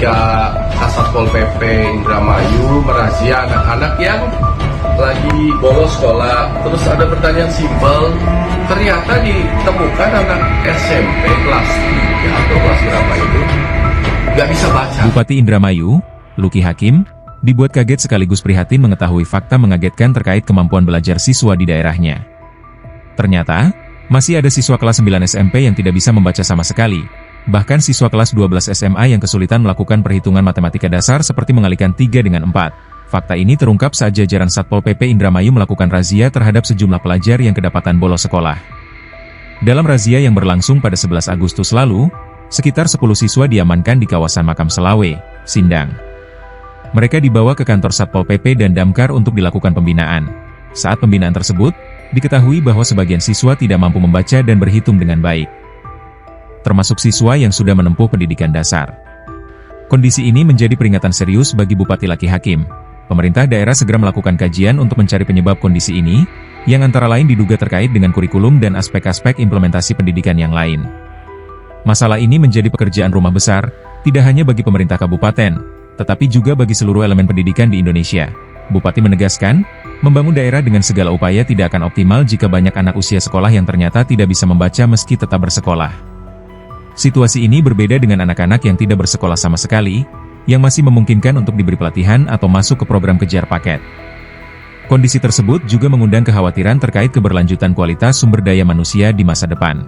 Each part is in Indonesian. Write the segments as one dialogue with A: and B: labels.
A: ketika Satpol PP Indramayu merazia anak-anak yang lagi bolos sekolah. Terus ada pertanyaan simpel, ternyata ditemukan anak SMP kelas 3 atau kelas berapa itu nggak bisa baca.
B: Bupati Indramayu, Luki Hakim, dibuat kaget sekaligus prihatin mengetahui fakta mengagetkan terkait kemampuan belajar siswa di daerahnya. Ternyata, masih ada siswa kelas 9 SMP yang tidak bisa membaca sama sekali. Bahkan siswa kelas 12 SMA yang kesulitan melakukan perhitungan matematika dasar seperti mengalihkan 3 dengan 4. Fakta ini terungkap saat jajaran Satpol PP Indramayu melakukan razia terhadap sejumlah pelajar yang kedapatan bolos sekolah. Dalam razia yang berlangsung pada 11 Agustus lalu, sekitar 10 siswa diamankan di kawasan Makam Selawe, Sindang. Mereka dibawa ke kantor Satpol PP dan Damkar untuk dilakukan pembinaan. Saat pembinaan tersebut, diketahui bahwa sebagian siswa tidak mampu membaca dan berhitung dengan baik, termasuk siswa yang sudah menempuh pendidikan dasar. Kondisi ini menjadi peringatan serius bagi Bupati Luki Hakim. Pemerintah daerah segera melakukan kajian untuk mencari penyebab kondisi ini, yang antara lain diduga terkait dengan kurikulum dan aspek-aspek implementasi pendidikan yang lain. Masalah ini menjadi pekerjaan rumah besar, tidak hanya bagi pemerintah kabupaten, tetapi juga bagi seluruh elemen pendidikan di Indonesia. Bupati menegaskan, membangun daerah dengan segala upaya tidak akan optimal jika banyak anak usia sekolah yang ternyata tidak bisa membaca meski tetap bersekolah. Situasi ini berbeda dengan anak-anak yang tidak bersekolah sama sekali, yang masih memungkinkan untuk diberi pelatihan atau masuk ke program kejar paket. Kondisi tersebut juga mengundang kekhawatiran terkait keberlanjutan kualitas sumber daya manusia di masa depan.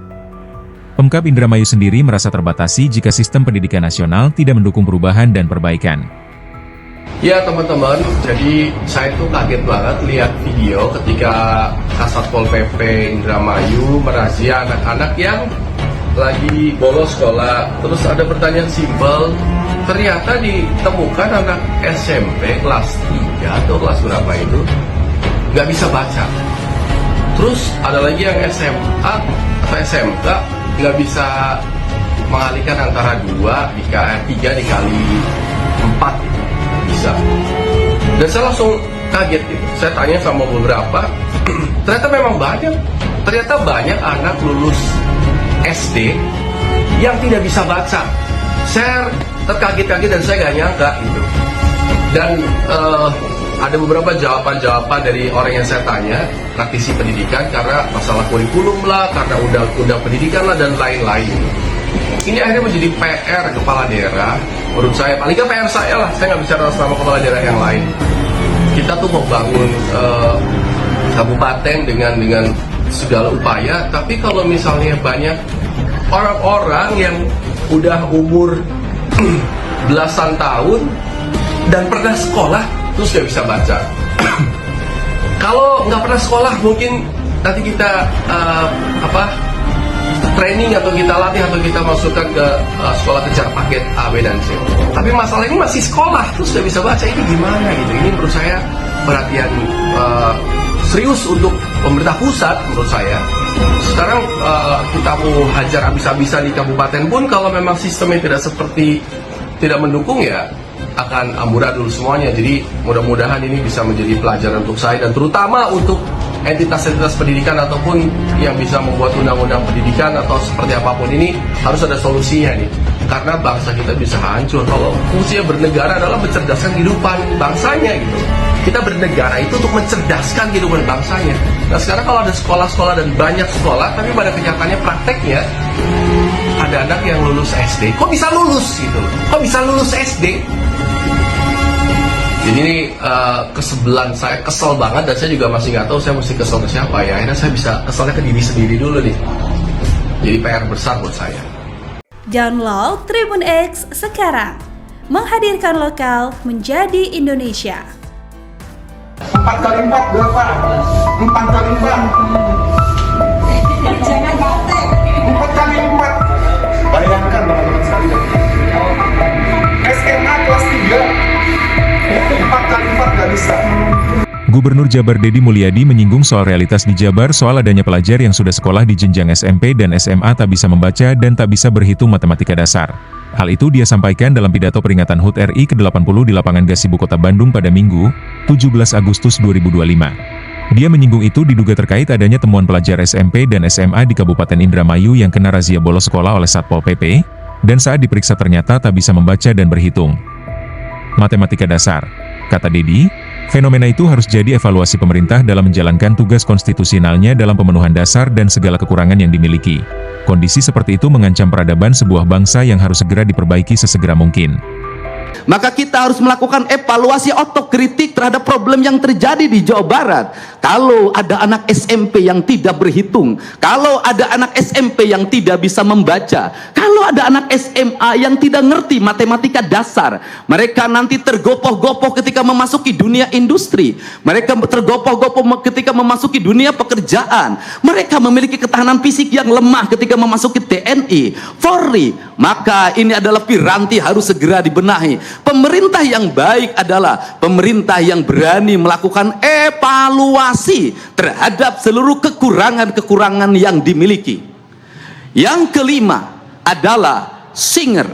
B: Pemkab Indramayu sendiri merasa terbatasi jika sistem pendidikan nasional tidak mendukung perubahan dan perbaikan.
A: Ya teman-teman, jadi saya tuh kaget banget lihat video ketika Satpol PP Indramayu merazia anak-anak yang lagi bolos sekolah. Terus ada pertanyaan simpel, ternyata ditemukan anak SMP kelas 3 atau kelas berapa itu nggak bisa baca. Terus ada lagi yang SMA atau SMK nggak bisa mengalihkan antara 3 dikali 4 bisa. Dan saya langsung kaget gitu. Saya tanya sama beberapa, ternyata memang banyak. Ternyata banyak anak lulus SD yang tidak bisa baca. Saya terkaget-kaget dan saya nggak nyangka gitu. Dan ada beberapa jawaban-jawaban dari orang yang saya tanya, praktisi pendidikan, karena masalah kurikulum lah, karena undang-undang pendidikan lah, dan lain-lain. Ini akhirnya menjadi PR kepala daerah. Menurut saya, paling nggak PR saya lah, saya nggak bicara sama kepala daerah yang lain. Kita tuh mau bangun kabupaten dengan segala upaya, tapi kalau misalnya banyak orang-orang yang udah umur belasan tahun dan pernah sekolah terus nggak bisa baca. Kalau nggak pernah sekolah mungkin nanti kita training atau kita latih atau kita masukkan ke sekolah kejar paket A, B, dan C. Tapi masalah ini masih sekolah terus nggak bisa baca, ini gimana gitu? Ini menurut saya perhatian serius untuk pemerintah pusat menurut saya. Sekarang kita mau hajar habis-habisan di kabupaten pun kalau memang sistemnya tidak mendukung ya akan amburadul semuanya. Jadi mudah-mudahan ini bisa menjadi pelajaran untuk saya dan terutama untuk entitas-entitas pendidikan ataupun yang bisa membuat undang-undang pendidikan atau seperti apapun ini harus ada solusinya nih. Karena bangsa kita bisa hancur kalau fungsinya bernegara adalah mencerdaskan kehidupan bangsanya gitu. Kita bernegara itu untuk mencerdaskan kehidupan bangsanya. Nah sekarang kalau ada sekolah-sekolah dan banyak sekolah, tapi pada kenyataannya prakteknya ada anak yang lulus SD, kok bisa lulus gitu? Kok bisa lulus SD? Jadi ini kesebelan saya, kesel banget, dan saya juga masih nggak tahu saya mesti kesel ke siapa ya. Akhirnya saya bisa keselnya ke diri sendiri dulu nih. Jadi PR besar buat saya.
C: Download Tribun X sekarang, menghadirkan lokal menjadi Indonesia.
D: 4 kali 4 berapa? 4 kali 4. Jangan batek. 4 kali 4. Bayangkan teman-teman sekalian. SMA kelas 3. 4 kali 4 gak bisa.
B: Gubernur Jabar Deddy Mulyadi menyinggung soal realitas di Jabar soal adanya pelajar yang sudah sekolah di jenjang SMP dan SMA tak bisa membaca dan tak bisa berhitung matematika dasar. Hal itu dia sampaikan dalam pidato peringatan HUT RI ke-80 di Lapangan Gas Ibu Kota Bandung pada Minggu, 17 Agustus 2025. Dia menyinggung itu diduga terkait adanya temuan pelajar SMP dan SMA di Kabupaten Indramayu yang kena razia bolos sekolah oleh Satpol PP, dan saat diperiksa ternyata tak bisa membaca dan berhitung. Matematika dasar, kata Dedi, fenomena itu harus jadi evaluasi pemerintah dalam menjalankan tugas konstitusionalnya dalam pemenuhan dasar dan segala kekurangan yang dimiliki. Kondisi seperti itu mengancam peradaban sebuah bangsa yang harus segera diperbaiki sesegera mungkin.
E: Maka kita harus melakukan evaluasi otokritik terhadap problem yang terjadi di Jawa Barat. Kalau ada anak SMP yang tidak berhitung, kalau ada anak SMP yang tidak bisa membaca, kalau ada anak SMA yang tidak ngerti matematika dasar, mereka nanti tergopoh-gopoh ketika memasuki dunia industri, mereka tergopoh-gopoh ketika memasuki dunia pekerjaan, mereka memiliki ketahanan fisik yang lemah ketika memasuki TNI, Polri. Maka ini adalah piranti harus segera dibenahi. Pemerintah yang baik adalah pemerintah yang berani melakukan evaluasi terhadap seluruh kekurangan-kekurangan yang dimiliki. Yang kelima adalah singer.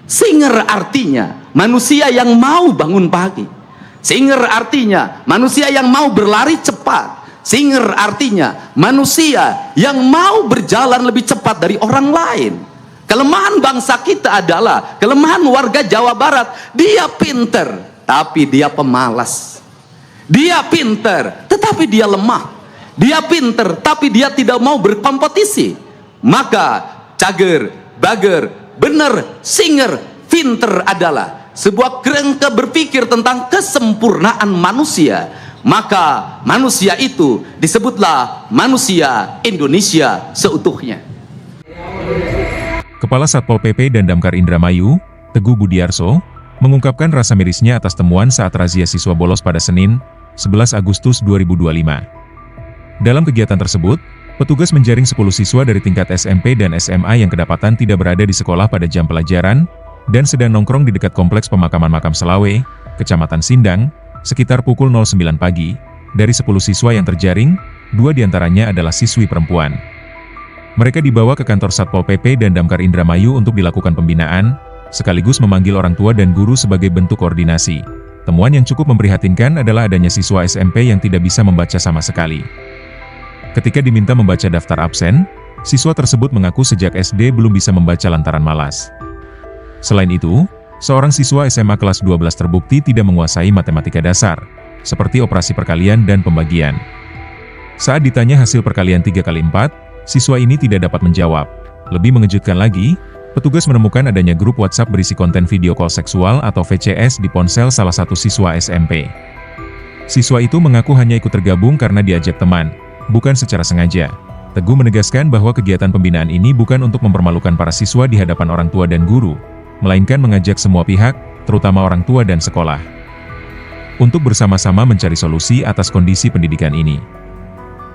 E: Singer artinya manusia yang mau bangun pagi. Singer artinya manusia yang mau berlari cepat. Singer artinya manusia yang mau berjalan lebih cepat dari orang lain. Kelemahan bangsa kita adalah, kelemahan warga Jawa Barat, dia pinter, tapi dia pemalas. Dia pinter, tetapi dia lemah. Dia pinter, tapi dia tidak mau berkompetisi. Maka, cager, bager, bener, singer, pinter adalah sebuah kerangka berpikir tentang kesempurnaan manusia. Maka, manusia itu disebutlah manusia Indonesia seutuhnya.
B: Kepala Satpol PP dan Damkar Indramayu, Teguh Budiarso, mengungkapkan rasa mirisnya atas temuan saat razia siswa bolos pada Senin, 11 Agustus 2025. Dalam kegiatan tersebut, petugas menjaring 10 siswa dari tingkat SMP dan SMA yang kedapatan tidak berada di sekolah pada jam pelajaran, dan sedang nongkrong di dekat kompleks pemakaman Makam Selawe, Kecamatan Sindang, sekitar pukul 09 pagi. Dari 10 siswa yang terjaring, 2 diantaranya adalah siswi perempuan. Mereka dibawa ke kantor Satpol PP dan Damkar Indramayu untuk dilakukan pembinaan, sekaligus memanggil orang tua dan guru sebagai bentuk koordinasi. Temuan yang cukup memprihatinkan adalah adanya siswa SMP yang tidak bisa membaca sama sekali. Ketika diminta membaca daftar absen, siswa tersebut mengaku sejak SD belum bisa membaca lantaran malas. Selain itu, seorang siswa SMA kelas 12 terbukti tidak menguasai matematika dasar, seperti operasi perkalian dan pembagian. Saat ditanya hasil perkalian 3x4, siswa ini tidak dapat menjawab. Lebih mengejutkan lagi, petugas menemukan adanya grup WhatsApp berisi konten video call seksual atau VCS di ponsel salah satu siswa SMP. Siswa itu mengaku hanya ikut tergabung karena diajak teman, bukan secara sengaja. Teguh menegaskan bahwa kegiatan pembinaan ini bukan untuk mempermalukan para siswa di hadapan orang tua dan guru, melainkan mengajak semua pihak, terutama orang tua dan sekolah, untuk bersama-sama mencari solusi atas kondisi pendidikan ini.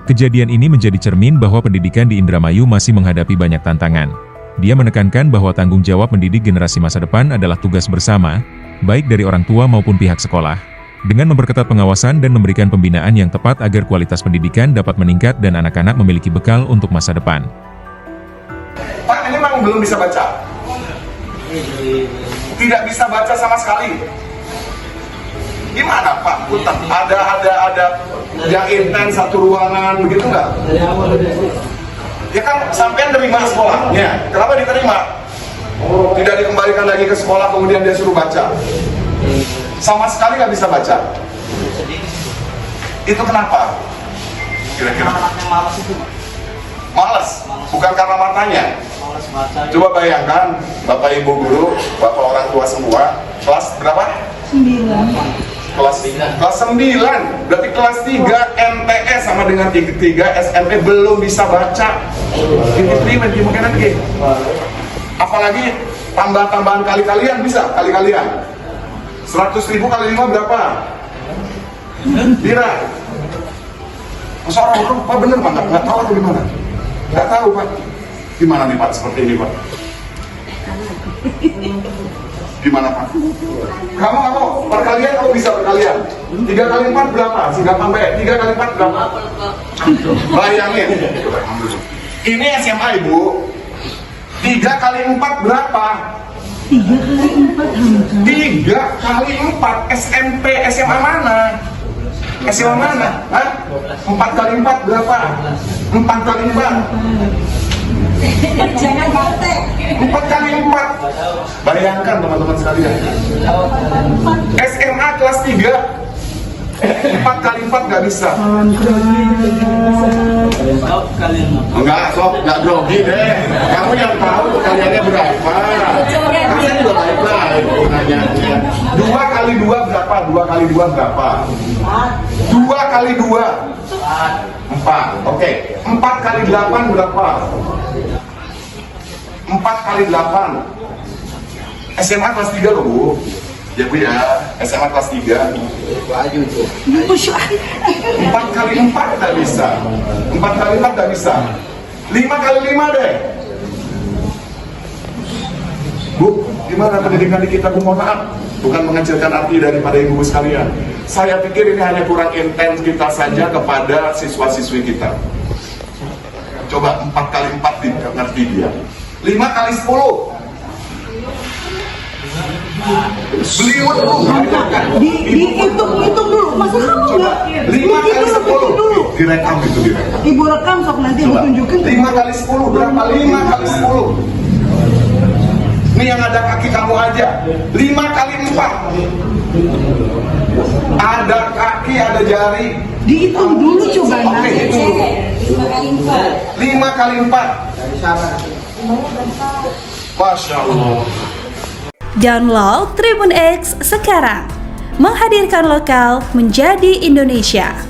B: Kejadian ini menjadi cermin bahwa pendidikan di Indramayu masih menghadapi banyak tantangan. Dia menekankan bahwa tanggung jawab mendidik generasi masa depan adalah tugas bersama, baik dari orang tua maupun pihak sekolah, dengan memperketat pengawasan dan memberikan pembinaan yang tepat agar kualitas pendidikan dapat meningkat dan anak-anak memiliki bekal untuk masa depan.
D: Pak, ini memang belum bisa baca. Tidak bisa baca sama sekali. Gimana Pak? Ada yang intens satu ruangan begitu nggak? Ya kan sampean terima sekolahnya. Kenapa diterima? Tidak dikembalikan lagi ke sekolah kemudian dia suruh baca. Sama sekali nggak bisa baca. Itu kenapa? Kira-kira? Malas. Bukan karena matanya. Coba bayangkan Bapak Ibu guru, Bapak orang tua semua, kelas berapa? 9. Kelas 9, berarti kelas 3 MTS sama dengan 3 SMP belum bisa baca. Apalagi tambahan kali-kalian bisa, kali-kalian 100.000 kali 5 berapa? Dira masa orang Pak bener Pak, nggak tahu atau gimana? Nggak tahu Pak. Gimana nih Pak seperti ini Pak? Gimana Pak? Kamu perkalian kamu bisa perkalian 3 kali 4 berapa? Sehingga sampai 3 kali 4 berapa? Bayangin. Ini SMA Ibu 3 kali 4 berapa? 3 kali 4 SMP SMA mana? SMA mana? Hah? 4 kali 4 berapa? 4 kali 4
F: Jangan kontek.
D: 4 kali 4. Bayangkan teman-teman sekalian. SMA kelas 3. 4 kali 4 nggak bisa. Enggak, sob, nggak grogi deh. Kamu yang tahu kaliannya berapa. Kalian juga baik-baik nanya. 2 kali 2 berapa? 2 kali 2 berapa? 2 kali 2 4. Oke. 4 kali 8 berapa? 4 kali 8. SMA kelas 3 loh, Bu. Ya Bu ya, SMA kelas 3. 4 kali 4 nggak bisa. 4 kali 4 nggak bisa. 5 kali 5 deh. Bu, gimana pendidikan di kita? Bu, mohon maaf, bukan mengecilkan arti daripada ibu-ibu sekalian. Saya pikir ini hanya kurang intens kita saja kepada siswa-siswi kita. Coba 4 kali 4 ngerti dia. 5 kali 10. Beliau tuh
F: Dihitung dulu. Masa kamu
D: coba
F: nggak
D: 5 kali 10
F: dulu?
D: direkam itu direkam.
F: Ibu rekam sok nanti ibu
D: Coba,
F: tunjukin.
D: 5 kali 10 berapa? 5 kali 10. Ini yang ada kaki kamu aja. 5 kali 4. Ada kaki, ada jari.
F: Dihitung dulu coba.
D: Oke, hitung dulu. 5 kali 4. Masya Allah.
C: Download Tribun X sekarang. Menghadirkan lokal menjadi Indonesia.